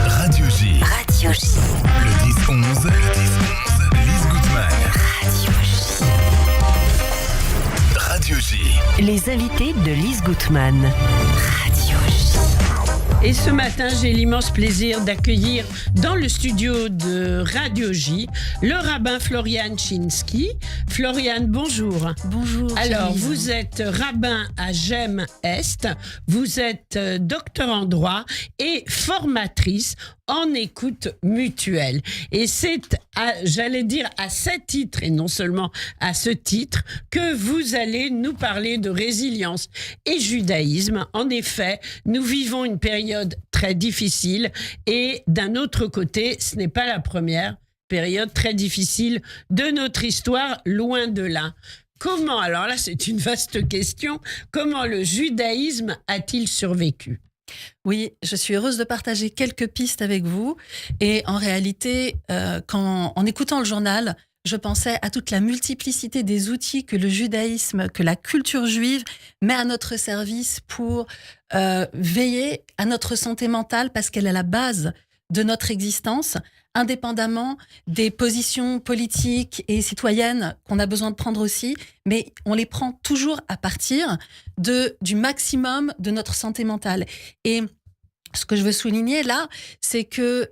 Radio-J. Radio J. Le 10-11. Lise Goutman. Radio J. Radio-J. Les invités de Lise Goutman. Radio J. Et ce matin, j'ai l'immense plaisir d'accueillir dans le studio de Radio J le rabbin Florian Chinsky. Florian, bonjour. Bonjour. Alors, Lise. vous êtes rabbin à Gênes-Est, vous êtes docteur en droit et formatrice en écoute mutuelle. Et c'est, j'allais dire, à ce titre, et non seulement à ce titre, que vous allez nous parler de résilience et judaïsme. En effet, nous vivons une période très difficile et d'un autre côté, ce n'est pas la première période très difficile de notre histoire, loin de là. Comment, alors là c'est une vaste question, comment le judaïsme a-t-il survécu ? Oui, je suis heureuse de partager quelques pistes avec vous. Et en réalité, en écoutant le journal, je pensais à toute la multiplicité des outils que le judaïsme, que la culture juive met à notre service pour veiller à notre santé mentale parce qu'elle est la base de notre existence, indépendamment des positions politiques et citoyennes qu'on a besoin de prendre aussi, mais on les prend toujours à partir du maximum de notre santé mentale. Et ce que je veux souligner là, c'est que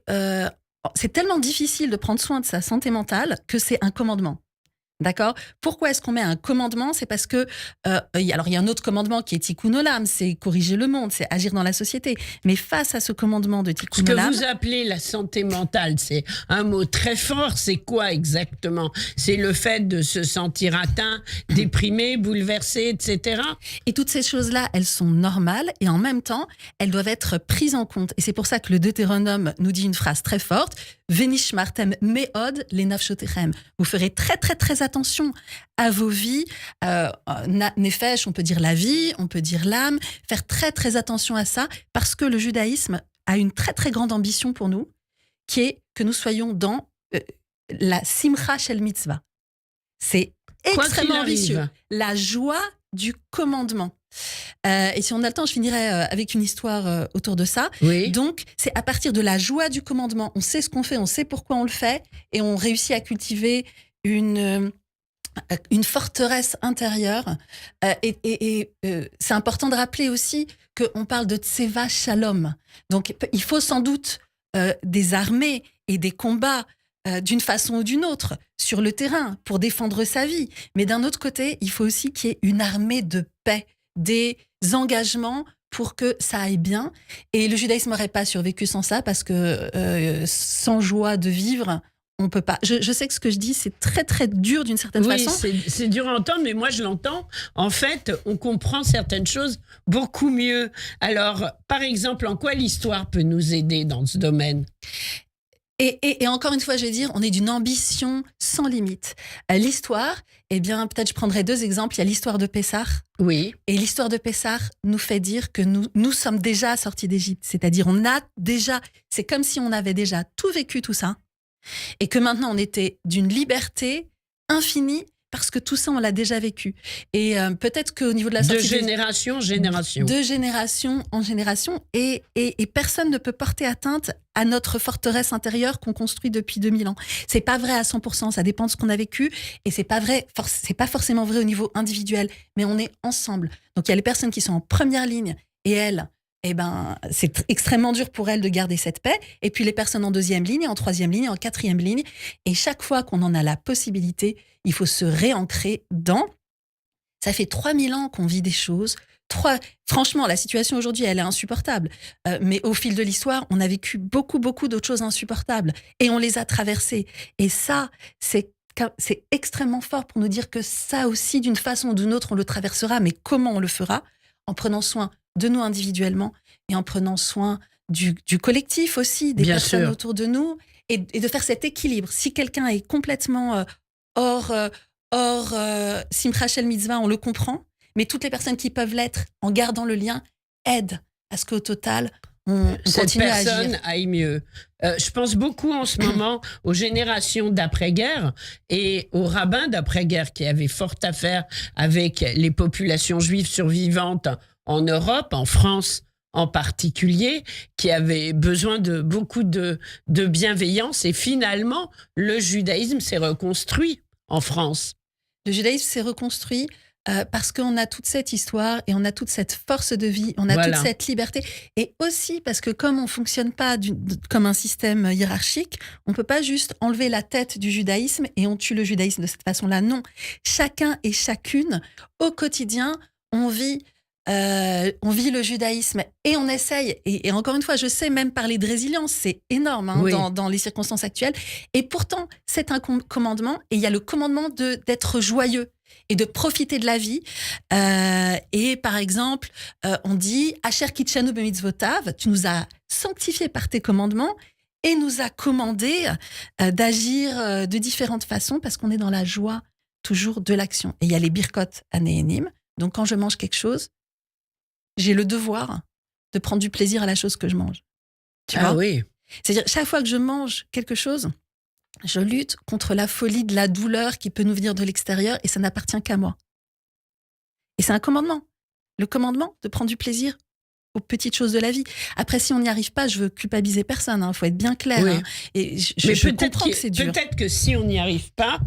c'est tellement difficile de prendre soin de sa santé mentale que c'est un commandement. D'accord ? Pourquoi est-ce qu'on met un commandement ? C'est parce que, alors il y a un autre commandement qui est Tikkun Olam, c'est corriger le monde, c'est agir dans la société. Mais face à ce commandement de Tikkun Olam... Ce que vous appelez la santé mentale, c'est un mot très fort, c'est quoi exactement ? C'est le fait de se sentir atteint, déprimé, bouleversé, etc. Et toutes ces choses-là, elles sont normales et en même temps, elles doivent être prises en compte. Et c'est pour ça que le Deutéronome nous dit une phrase très forte, Venishmartem meod lenafshotechem. Vous ferez très très très attention à vos vies. Nefesh, on peut dire la vie, on peut dire l'âme. Faire très très attention à ça parce que le judaïsme a une très très grande ambition pour nous, qui est que nous soyons dans la simcha shel mitzvah. C'est extrêmement ambitieux. La joie du commandement. Et si on a le temps, je finirai avec une histoire autour de ça. Oui. Donc, c'est à partir de la joie du commandement. On sait ce qu'on fait, on sait pourquoi on le fait, et on réussit à cultiver une forteresse intérieure. Et c'est important de rappeler aussi qu'on parle de tseva shalom. Donc, il faut sans doute des armées et des combats d'une façon ou d'une autre sur le terrain pour défendre sa vie. Mais d'un autre côté, il faut aussi qu'il y ait une armée de paix, des engagements pour que ça aille bien. Et le judaïsme n'aurait pas survécu sans ça parce que sans joie de vivre, on peut pas. Je sais que ce que je dis, c'est très très dur d'une certaine façon. Oui, c'est dur à entendre, mais moi je l'entends. En fait, on comprend certaines choses beaucoup mieux. Alors, par exemple, en quoi l'histoire peut nous aider dans ce domaine ? Et encore une fois, je vais dire, on est d'une ambition sans limite. L'histoire, eh bien, peut-être je prendrai deux exemples. Il y a l'histoire de Pessah. Oui. Et l'histoire de Pessah nous fait dire que nous sommes déjà sortis d'Égypte. C'est-à-dire, c'est comme si on avait déjà tout vécu, tout ça. Et que maintenant, on était d'une liberté infinie parce que tout ça, on l'a déjà vécu. Et peut-être qu'au niveau de la sortie... De génération en génération. De génération en génération. Et personne ne peut porter atteinte à notre forteresse intérieure qu'on construit depuis 2000 ans. C'est pas vrai à 100%, ça dépend de ce qu'on a vécu. Et c'est pas forcément vrai au niveau individuel. Mais on est ensemble. Donc, il y a les personnes qui sont en première ligne et elles... Eh ben, c'est extrêmement dur pour elles de garder cette paix. Et puis les personnes en deuxième ligne, en troisième ligne, en quatrième ligne. Et chaque fois qu'on en a la possibilité, il faut se réancrer dans... Ça fait 3000 ans qu'on vit des choses. Franchement, la situation aujourd'hui, elle est insupportable. Mais au fil de l'histoire, on a vécu beaucoup, beaucoup d'autres choses insupportables. Et on les a traversées. Et ça, c'est extrêmement fort pour nous dire que ça aussi, d'une façon ou d'une autre, on le traversera. Mais comment on le fera ? En prenant soin de nous individuellement et en prenant soin du collectif aussi, des Bien personnes sûr. autour de nous, et de faire cet équilibre. Si quelqu'un est complètement hors Simcha Shel Mitzvah, on le comprend, mais toutes les personnes qui peuvent l'être, en gardant le lien, aident à ce qu'au total, on cette continue à personne agir. aille mieux. Je pense beaucoup en ce moment aux générations d'après-guerre et aux rabbins d'après-guerre qui avaient fort à faire avec les populations juives survivantes en Europe, en France, en particulier, qui avait besoin de beaucoup de bienveillance. Et finalement, le judaïsme s'est reconstruit en France. Le judaïsme s'est reconstruit parce qu'on a toute cette histoire et on a toute cette force de vie, on a Voilà. toute cette liberté. Et aussi parce que comme on ne fonctionne pas comme un système hiérarchique, on ne peut pas juste enlever la tête du judaïsme et on tue le judaïsme de cette façon-là. Non, chacun et chacune, au quotidien, on vit le judaïsme et on essaye. Et encore une fois, je sais même parler de résilience, c'est énorme Oui. dans les circonstances actuelles. Et pourtant, c'est un commandement et il y a le commandement d'être joyeux et de profiter de la vie. Et par exemple, on dit « Asher kitshanu b'mitzvotav » tu nous as sanctifiés par tes commandements et nous a commandé d'agir de différentes façons parce qu'on est dans la joie toujours de l'action. Et il y a les birkot anéhénim. Donc quand je mange quelque chose, j'ai le devoir de prendre du plaisir à la chose que je mange. Tu vois ? Oui. C'est-à-dire, chaque fois que je mange quelque chose, je lutte contre la folie de la douleur qui peut nous venir de l'extérieur et ça n'appartient qu'à moi. Et c'est un commandement. Le commandement de prendre du plaisir aux petites choses de la vie. Après, si on n'y arrive pas, je veux culpabiliser personne. Il faut être bien clair. Oui. Et je Mais comprends que c'est dur. Peut-être que si on n'y arrive pas,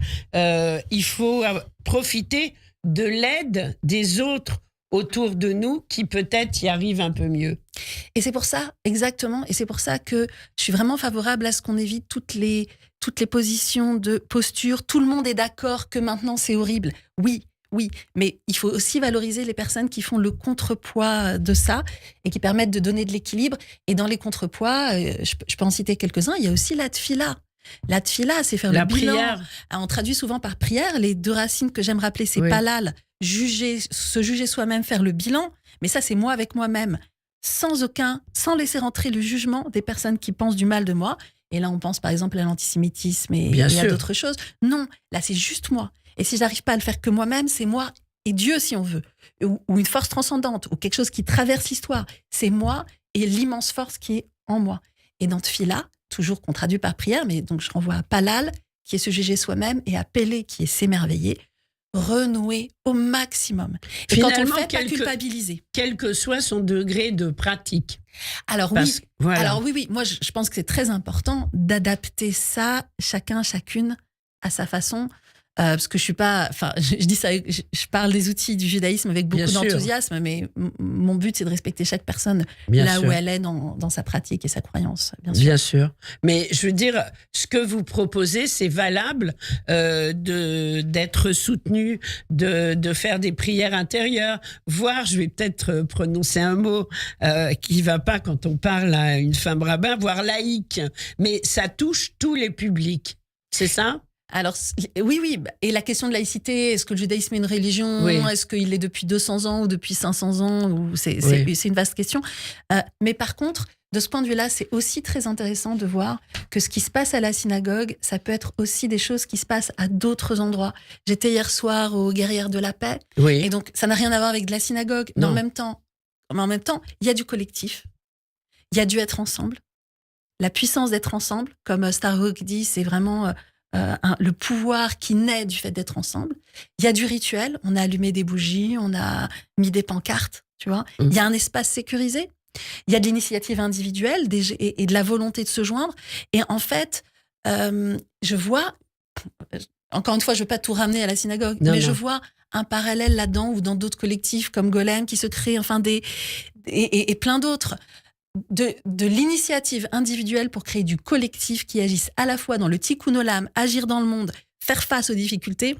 il faut profiter de l'aide des autres autour de nous qui peut-être y arrivent un peu mieux. Et c'est pour ça, exactement, et c'est pour ça que je suis vraiment favorable à ce qu'on évite toutes les positions de posture. Tout le monde est d'accord que maintenant c'est horrible. Oui, mais il faut aussi valoriser les personnes qui font le contrepoids de ça et qui permettent de donner de l'équilibre. Et dans les contrepoids, je peux en citer quelques-uns, il y a aussi la tfila. La tfila, c'est faire La le bilan. prière. On traduit souvent par prière. Les deux racines que j'aime rappeler, c'est Oui. palal, se juger soi-même, faire le bilan. Mais ça, c'est moi avec moi-même, sans laisser rentrer le jugement des personnes qui pensent du mal de moi. Et là, on pense par exemple à l'antisémitisme et à sûr. d'autres choses. Non, là, c'est juste moi. Et si j'arrive pas à le faire que moi-même, c'est moi et Dieu, si on veut, ou une force transcendante, ou quelque chose qui traverse l'histoire. C'est moi et l'immense force qui est en moi. Et dans Tfila, toujours qu'on traduit par prière, mais donc je renvoie à Palal, qui est se juger soi-même, et à Pélé, qui est s'émerveiller, renouer au maximum. Et quand on le Finalement, fait, pas culpabiliser. Quel que soit son degré de pratique. Alors Parce- oui, voilà. alors oui, moi je pense que c'est très important d'adapter ça, chacune à sa façon. Parce que je suis pas, enfin, je dis ça, je parle des outils du judaïsme avec beaucoup Bien sûr. d'enthousiasme, mais mon but c'est de respecter chaque personne Bien là sûr. où elle est dans sa pratique et sa croyance, bien sûr. Bien sûr. Mais je veux dire, ce que vous proposez, c'est valable d'être soutenu, de faire des prières intérieures, voire, je vais peut-être prononcer un mot qui va pas quand on parle à une femme rabbin, voire laïque. Mais ça touche tous les publics. C'est ça ? Alors, oui. Et la question de laïcité, est-ce que le judaïsme est une religion ? Oui. Est-ce qu'il est depuis 200 ans ou depuis 500 ans ou c'est une vaste question. Mais par contre, de ce point de vue-là, c'est aussi très intéressant de voir que ce qui se passe à la synagogue, ça peut être aussi des choses qui se passent à d'autres endroits. J'étais hier soir aux Guerrières de la Paix. Oui. Et donc, ça n'a rien à voir avec de la synagogue. Mais Non. en même temps, il y a du collectif. Il y a du être ensemble. La puissance d'être ensemble, comme Starhawk dit, c'est vraiment... le pouvoir qui naît du fait d'être ensemble. Il y a du rituel, on a allumé des bougies, on a mis des pancartes, tu vois. Il y a un espace sécurisé, il y a de l'initiative individuelle et de la volonté de se joindre. Et en fait, je vois, encore une fois, je ne veux pas tout ramener à la synagogue, mais je vois un parallèle là-dedans ou dans d'autres collectifs comme Golem qui se créent, enfin et plein d'autres. De l'initiative individuelle pour créer du collectif qui agisse à la fois dans le tikkun olam, agir dans le monde, faire face aux difficultés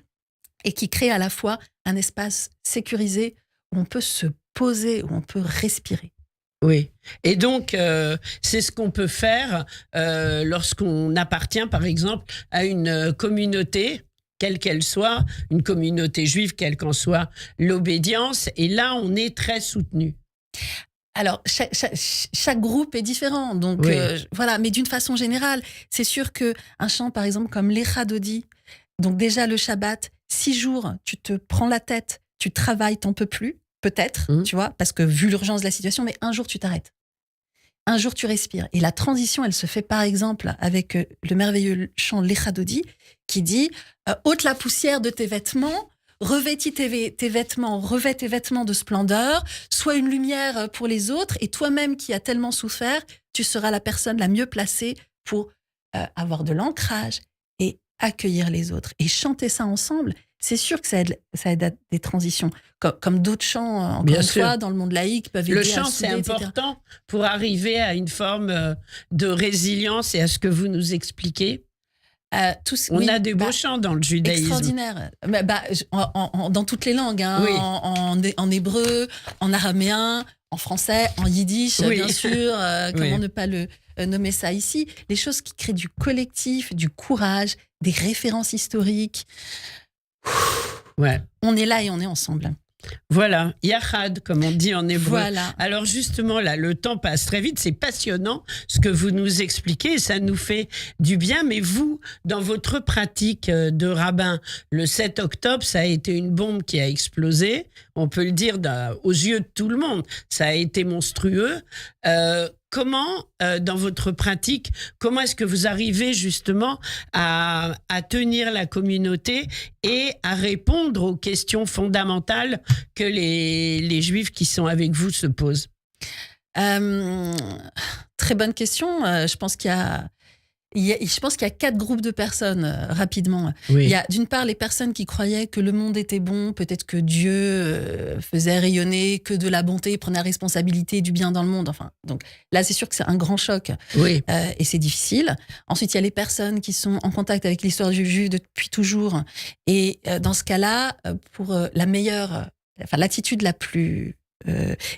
et qui crée à la fois un espace sécurisé où on peut se poser, où on peut respirer. Oui. Et donc, c'est ce qu'on peut faire lorsqu'on appartient, par exemple, à une communauté, quelle qu'elle soit, une communauté juive, quelle qu'en soit l'obédience. Et là, on est très soutenu. Alors, chaque groupe est différent, donc Oui. voilà. Mais d'une façon générale, c'est sûr qu'un chant, par exemple, comme l'Echa Dodi, donc déjà le Shabbat, 6 jours, tu te prends la tête, tu travailles, t'en peux plus, peut-être, tu vois, parce que vu l'urgence de la situation, mais un jour tu t'arrêtes. Un jour tu respires. Et la transition, elle se fait par exemple avec le merveilleux chant l'Echa Dodi, qui dit ôte la poussière de tes vêtements revêtis tes vêtements, revêt tes vêtements de splendeur, sois une lumière pour les autres, et toi-même qui as tellement souffert, tu seras la personne la mieux placée pour avoir de l'ancrage et accueillir les autres. Et chanter ça ensemble, c'est sûr que ça aide à des transitions. Comme d'autres chants, encore Bien une sûr. fois, dans le monde laïque, peuvent aider Le à chant, souder, c'est etc. important pour arriver à une forme de résilience et à ce que vous nous expliquez. On a des beaux chants dans le judaïsme. Extraordinaire. Dans toutes les langues, hein, Oui. en hébreu, en araméen, en français, en yiddish, Oui. bien sûr. Comment Oui. ne pas le nommer ça ici? Les choses qui créent du collectif, du courage, des références historiques. Ouais. On est là et on est ensemble. Voilà, yachad, comme on dit en hébreu. Voilà. Alors justement, là, le temps passe très vite, c'est passionnant ce que vous nous expliquez, ça nous fait du bien, mais vous, dans votre pratique de rabbin, le 7 octobre, ça a été une bombe qui a explosé, on peut le dire aux yeux de tout le monde, ça a été monstrueux. Comment, dans votre pratique, comment est-ce que vous arrivez justement à tenir la communauté et à répondre aux questions fondamentales que les Juifs qui sont avec vous se posent? Très bonne question. Je pense qu'il y a 4 groupes de personnes, rapidement. Oui. Il y a d'une part les personnes qui croyaient que le monde était bon, peut-être que Dieu faisait rayonner que de la bonté, prenait la responsabilité du bien dans le monde. Enfin, donc là, c'est sûr que c'est un grand choc Oui. et c'est difficile. Ensuite, il y a les personnes qui sont en contact avec l'histoire du juif depuis toujours. Et dans ce cas-là, pour l'attitude la plus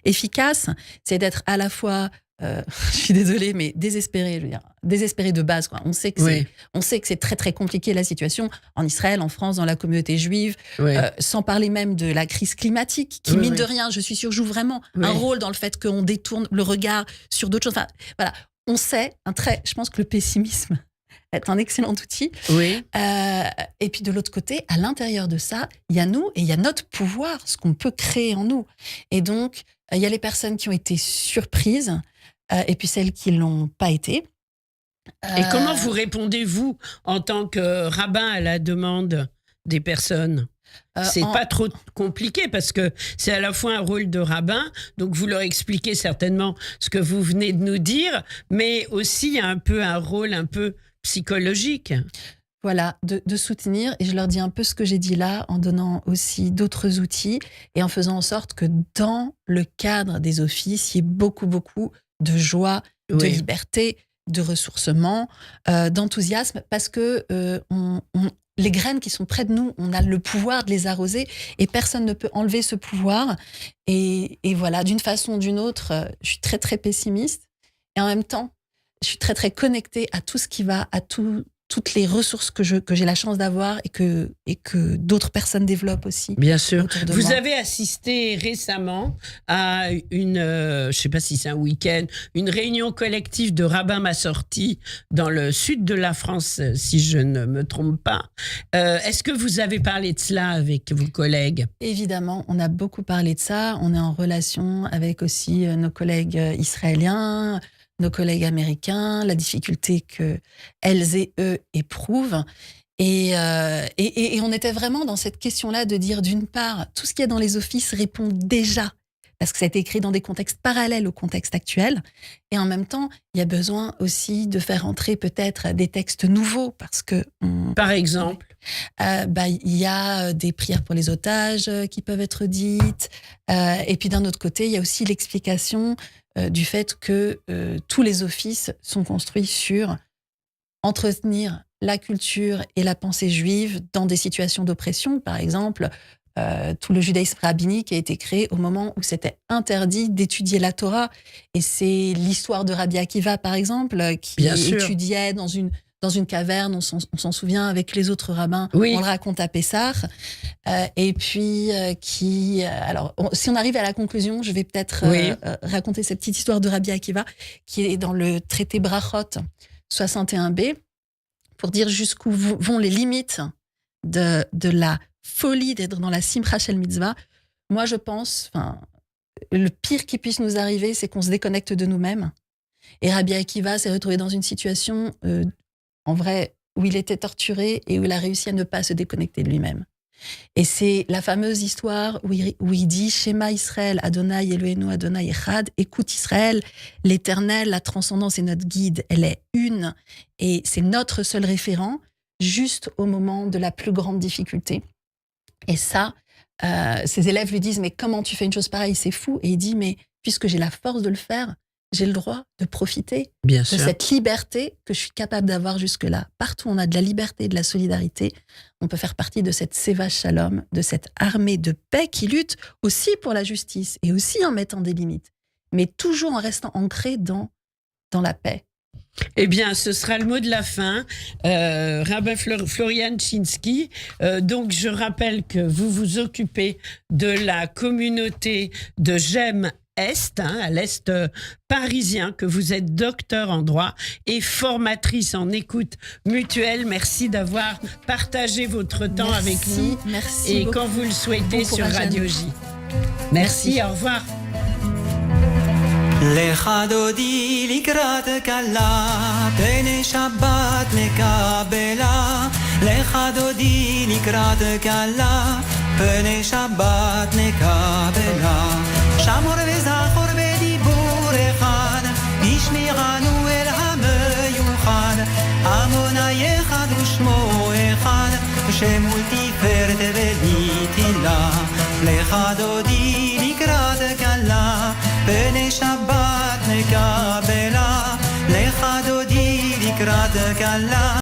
efficace, c'est d'être à la fois je suis désolée, mais désespéré, je veux dire, désespéré de base, quoi. On sait que c'est très très compliqué la situation en Israël, en France, dans la communauté juive, Oui. sans parler même de la crise climatique, qui Oui, mine oui. de rien, je suis sûre, joue vraiment un Oui. rôle dans le fait qu'on détourne le regard sur d'autres choses. Enfin, voilà, on sait je pense que le pessimisme est un excellent outil. Oui. Et puis de l'autre côté, à l'intérieur de ça, il y a nous et il y a notre pouvoir, ce qu'on peut créer en nous. Et donc, il y a les personnes qui ont été surprises et puis celles qui l'ont pas été. Et comment vous répondez-vous en tant que rabbin à la demande des personnes? C'est pas trop compliqué parce que c'est à la fois un rôle de rabbin, donc vous leur expliquez certainement ce que vous venez de nous dire, mais aussi il y a un peu un rôle un peu psychologique. Voilà, de soutenir. Et je leur dis un peu ce que j'ai dit là, en donnant aussi d'autres outils et en faisant en sorte que dans le cadre des offices, il y ait beaucoup, beaucoup de joie, de Oui. liberté, de ressourcement, d'enthousiasme, parce que les graines qui sont près de nous, on a le pouvoir de les arroser et personne ne peut enlever ce pouvoir. Et voilà, d'une façon ou d'une autre, je suis très, très pessimiste. Et en même temps, je suis très, très connectée à tout ce qui va, à toutes les ressources que j'ai la chance d'avoir et que d'autres personnes développent aussi. Bien sûr. Autour de Vous moi. avez assisté récemment à une, je sais pas si c'est un week-end, une réunion collective de rabbins massortis dans le sud de la France, si je ne me trompe pas. Est-ce que vous avez parlé de cela avec vos collègues? Évidemment, on a beaucoup parlé de ça. On est en relation avec aussi nos collègues israéliens, nos collègues américains, la difficulté que elles et eux éprouvent. Et on était vraiment dans cette question-là de dire, d'une part, tout ce qu'il y a dans les offices répond déjà, parce que ça a été écrit dans des contextes parallèles au contexte actuel. Et en même temps, il y a besoin aussi de faire entrer peut-être des textes nouveaux, parce que... Par exemple? Il y a des prières pour les otages qui peuvent être dites. Et puis d'un autre côté, il y a aussi l'explication du fait que tous les offices sont construits sur entretenir la culture et la pensée juive dans des situations d'oppression. Par exemple, tout le judaïsme rabbinique a été créé au moment où c'était interdit d'étudier la Torah. Et c'est l'histoire de Rabbi Akiva, par exemple, qui Bien sûr. étudiait dans une caverne, on s'en souvient, avec les autres rabbins. Oui. On le raconte à Pessah. Et puis, si on arrive à la conclusion, je vais peut-être Oui. raconter cette petite histoire de Rabbi Akiva, qui est dans le traité Brachot 61b, pour dire jusqu'où vont les limites de la folie d'être dans la Simcha Shel Mitzvah. Moi, je pense, le pire qui puisse nous arriver, c'est qu'on se déconnecte de nous-mêmes. Et Rabbi Akiva s'est retrouvé dans une situation, en vrai, où il était torturé et où il a réussi à ne pas se déconnecter de lui-même. Et c'est la fameuse histoire où il dit Shema Israël, Adonai Eloheinu, Adonai Echad, écoute Israël, l'Éternel, la transcendance est notre guide, elle est une, et c'est notre seul référent, juste au moment de la plus grande difficulté. Et ça, ses élèves lui disent, mais comment tu fais une chose pareille, c'est fou. Et il dit, mais puisque j'ai la force de le faire, j'ai le droit de profiter Bien de sûr. cette liberté que je suis capable d'avoir jusque-là. Partout où on a de la liberté et de la solidarité, on peut faire partie de cette Seva Shalom, de cette armée de paix qui lutte aussi pour la justice et aussi en mettant des limites, mais toujours en restant ancré dans la paix. Eh bien, ce sera le mot de la fin. Rabbin Florian Chinsky. Donc, je rappelle que vous vous occupez de la communauté de GEM Est, à l'Est parisien, que vous êtes docteur en droit et formatrice en écoute mutuelle. Merci d'avoir partagé votre temps avec nous. Merci Et beaucoup. quand vous le souhaitez Bon sur courage à Radio nous. J. Merci, au revoir. לך דודי לקראת כלה, פני שבת נקבלה. לך דודי לקראת כלה, פני שבת נקבלה. שמור וזכור בדיבור אחד, השמיענו אל המיוחד. עמוני אחד ושמו אחד, שמול תפארת ולתהילה. לך דודי לקראת כלה, פני שבת נקבלה. לך דודי לקראת כלה.